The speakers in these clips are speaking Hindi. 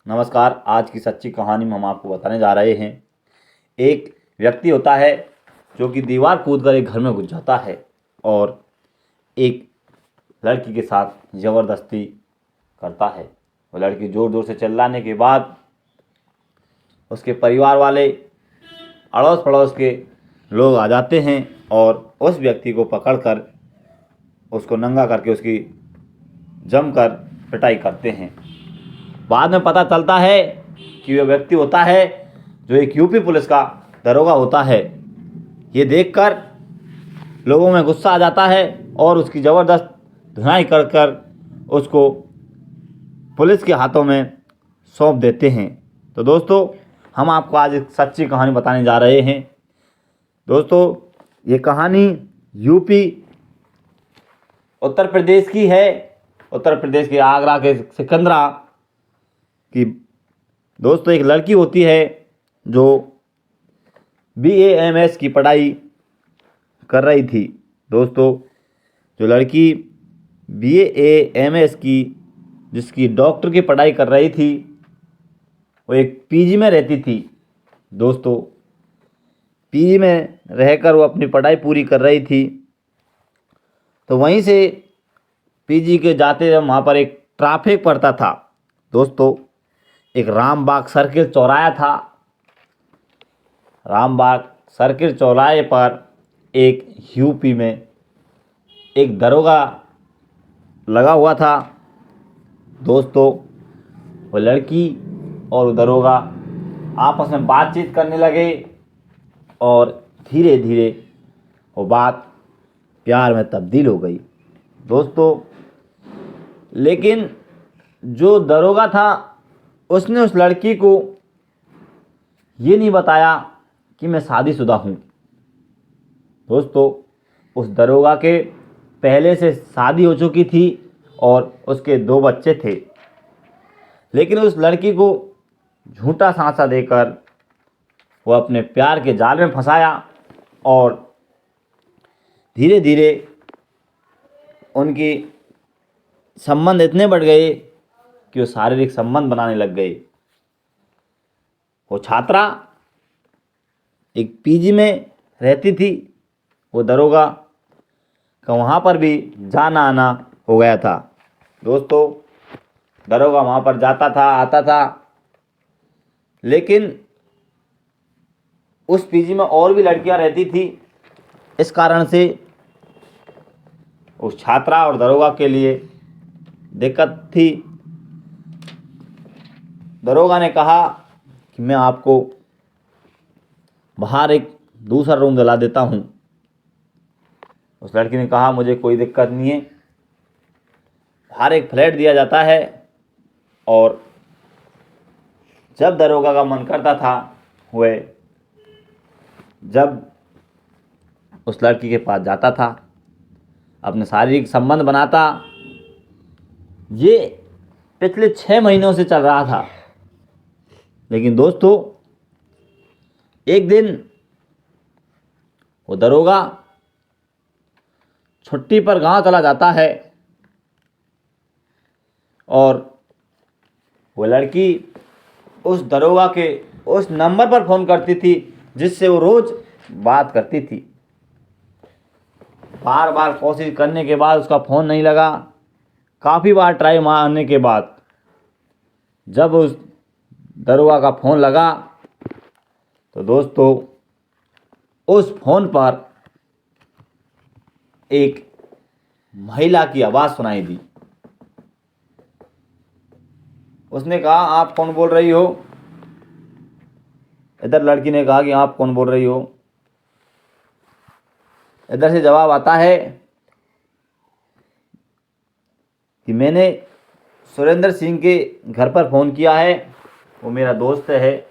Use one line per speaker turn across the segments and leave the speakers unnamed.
नमस्कार। आज की सच्ची कहानी में हम आपको बताने जा रहे हैं। एक व्यक्ति होता है जो कि दीवार कूदकर एक घर में घुस जाता है और एक लड़की के साथ ज़बरदस्ती करता है। वो लड़की ज़ोर ज़ोर से चिल्लाने के बाद उसके परिवार वाले, अड़ोस पड़ोस के लोग आ जाते हैं और उस व्यक्ति को पकड़कर उसको नंगा करके उसकी जमकर पिटाई करते हैं। बाद में पता चलता है कि वह व्यक्ति होता है जो एक यूपी पुलिस का दरोगा होता है। ये देखकर लोगों में गुस्सा आ जाता है और उसकी ज़बरदस्त धुनाई कर कर उसको पुलिस के हाथों में सौंप देते हैं। तो दोस्तों, हम आपको आज एक सच्ची कहानी बताने जा रहे हैं। दोस्तों, ये कहानी यूपी उत्तर प्रदेश की है। उत्तर प्रदेश के आगरा के सिकंदरा कि दोस्तों, एक लड़की होती है जो BAMS की पढ़ाई कर रही थी। दोस्तों, जो लड़की BAMS की जिसकी डॉक्टर की पढ़ाई कर रही थी, वो एक PG में रहती थी। दोस्तों, PG में रहकर वो अपनी पढ़ाई पूरी कर रही थी। तो वहीं से PG के जाते वहाँ पर एक ट्रैफिक पड़ता था। दोस्तों, एक रामबाग सर्किल चौराहा था। रामबाग सर्किल चौराहे पर एक यूपी में एक दरोगा लगा हुआ था। दोस्तों, वो लड़की और वो दरोगा आपस में बातचीत करने लगे और धीरे धीरे वो बात प्यार में तब्दील हो गई। दोस्तों, लेकिन जो दरोगा था उसने उस लड़की को ये नहीं बताया कि मैं शादीशुदा हूँ। दोस्तों, उस दरोगा के पहले से शादी हो चुकी थी और उसके 2 बच्चे थे। लेकिन उस लड़की को झूठा सांसा देकर वो अपने प्यार के जाल में फंसाया और धीरे धीरे उनकी संबंध इतने बढ़ गए कि वो शारीरिक संबंध बनाने लग गए। वो छात्रा एक PG में रहती थी। वो दरोगा का वहाँ पर भी जाना आना हो गया था। दोस्तों, दरोगा वहाँ पर जाता था, आता था, लेकिन उस PG में और भी लड़कियाँ रहती थी। इस कारण से उस छात्रा और दरोगा के लिए दिक्कत थी। दरोगा ने कहा कि मैं आपको बाहर एक दूसरा रूम दिला देता हूँ। उस लड़की ने कहा मुझे कोई दिक्कत नहीं है। बाहर एक फ्लैट दिया जाता है और जब दरोगा का मन करता था वह जब उस लड़की के पास जाता था, अपने शारीरिक संबंध बनाता। ये पिछले 6 महीनों से चल रहा था। लेकिन दोस्तों, एक दिन वो दरोगा छुट्टी पर गांव चला जाता है और वो लड़की उस दरोगा के उस नंबर पर फ़ोन करती थी जिससे वो रोज़ बात करती थी। बार बार कोशिश करने के बाद उसका फ़ोन नहीं लगा। काफ़ी बार ट्राई मारने के बाद जब उस दरोगा का फ़ोन लगा तो दोस्तों, उस फ़ोन पर एक महिला की आवाज़ सुनाई दी। उसने कहा आप कौन बोल रही हो? इधर लड़की ने कहा कि आप कौन बोल रही हो? इधर से जवाब आता है कि मैंने सुरेंद्र सिंह के घर पर फ़ोन किया है, वो मेरा दोस्त है।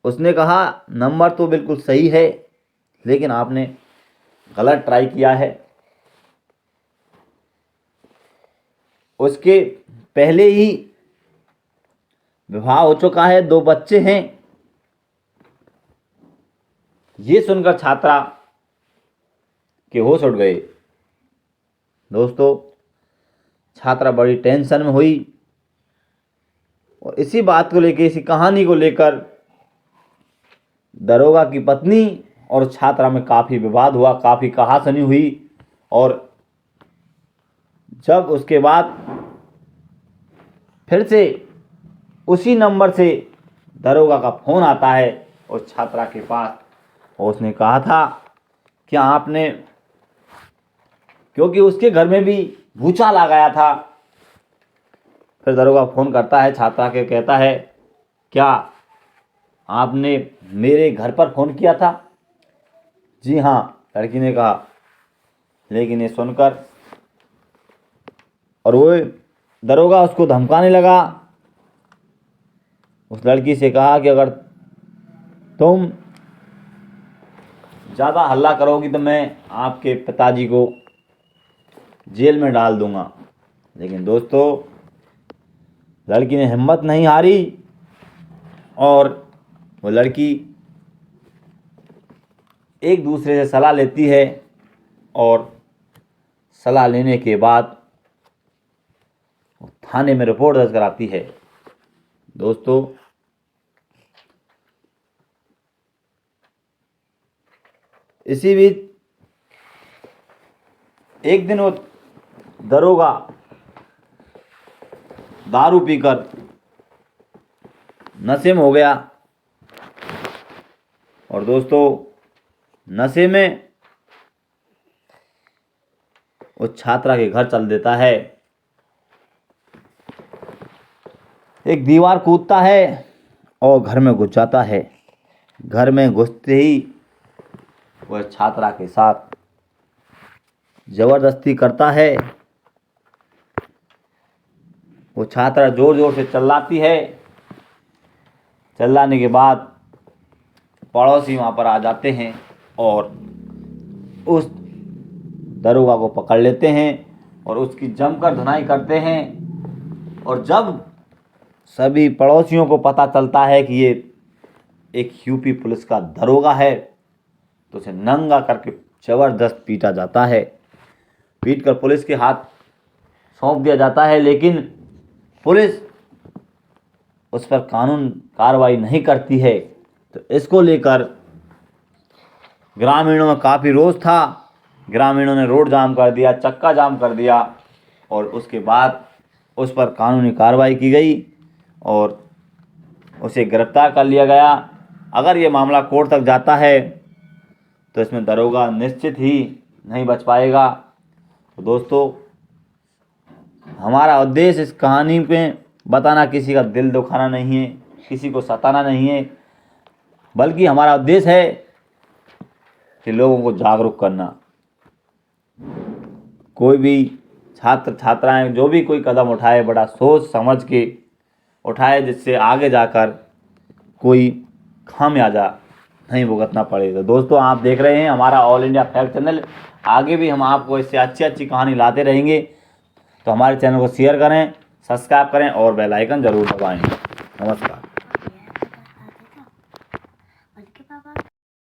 उसने कहा नंबर तो बिल्कुल सही है लेकिन आपने गलत ट्राई किया है। उसके पहले ही विवाह हो चुका है, 2 बच्चे हैं। ये सुनकर छात्रा के होश उड़ गए। दोस्तों, छात्रा बड़ी टेंशन में हुई और इसी बात को लेकर, इसी कहानी को लेकर दरोगा की पत्नी और छात्रा में काफ़ी विवाद हुआ, काफ़ी कहासुनी हुई। और जब उसके बाद फिर से उसी नंबर से दरोगा का फ़ोन आता है उस छात्रा के पास, और उसने कहा था कि आपने, क्योंकि उसके घर में भी भूचाल आ गया था। फिर दरोगा फ़ोन करता है छात्रा के, कहता है क्या आपने मेरे घर पर फ़ोन किया था? जी हाँ, लड़की ने कहा। लेकिन ये सुनकर और वो दरोगा उसको धमकाने लगा। उस लड़की से कहा कि अगर तुम ज़्यादा हल्ला करोगी तो मैं आपके पिताजी को जेल में डाल दूंगा। लेकिन दोस्तों, लड़की ने हिम्मत नहीं हारी और वो लड़की एक दूसरे से सलाह लेती है और सलाह लेने के बाद थाने में रिपोर्ट दर्ज कराती है। दोस्तों, इसी बीच एक दिन वो दरोगा दारू पीकर नशे में हो गया और दोस्तों नशे में उस छात्रा के घर चल देता है। एक दीवार कूदता है और घर में घुस जाता है। घर में घुसते ही वह छात्रा के साथ ज़बरदस्ती करता है। वो छात्रा ज़ोर ज़ोर से चिल्लाती है। चिल्लाने के बाद पड़ोसी वहाँ पर आ जाते हैं और उस दरोगा को पकड़ लेते हैं और उसकी जमकर धुनाई करते हैं। और जब सभी पड़ोसियों को पता चलता है कि ये एक यूपी पुलिस का दरोगा है तो उसे नंगा करके ज़बरदस्त पीटा जाता है। पीट कर पुलिस के हाथ सौंप दिया जाता है। लेकिन पुलिस उस पर कानून कार्रवाई नहीं करती है। तो इसको लेकर ग्रामीणों में काफ़ी रोष था। ग्रामीणों ने रोड जाम कर दिया, चक्का जाम कर दिया और उसके बाद उस पर कानूनी कार्रवाई की गई और उसे गिरफ्तार कर लिया गया। अगर ये मामला कोर्ट तक जाता है तो इसमें दरोगा निश्चित ही नहीं बच पाएगा। तो दोस्तों, हमारा उद्देश्य इस कहानी में बताना किसी का दिल दुखाना नहीं है, किसी को सताना नहीं है, बल्कि हमारा उद्देश्य है कि लोगों को जागरूक करना। कोई भी छात्र छात्राएं जो भी कोई कदम उठाए बड़ा सोच समझ के उठाए, जिससे आगे जाकर कोई खामियाजा नहीं भुगतना पड़े। तो दोस्तों, आप देख रहे हैं हमारा ऑल इंडिया फैक्ट चैनल। आगे भी हम आपको इससे अच्छी अच्छी कहानी लाते रहेंगे। तो हमारे चैनल को शेयर करें, सब्सक्राइब करें और बेल आइकन ज़रूर दबाएं। नमस्कार।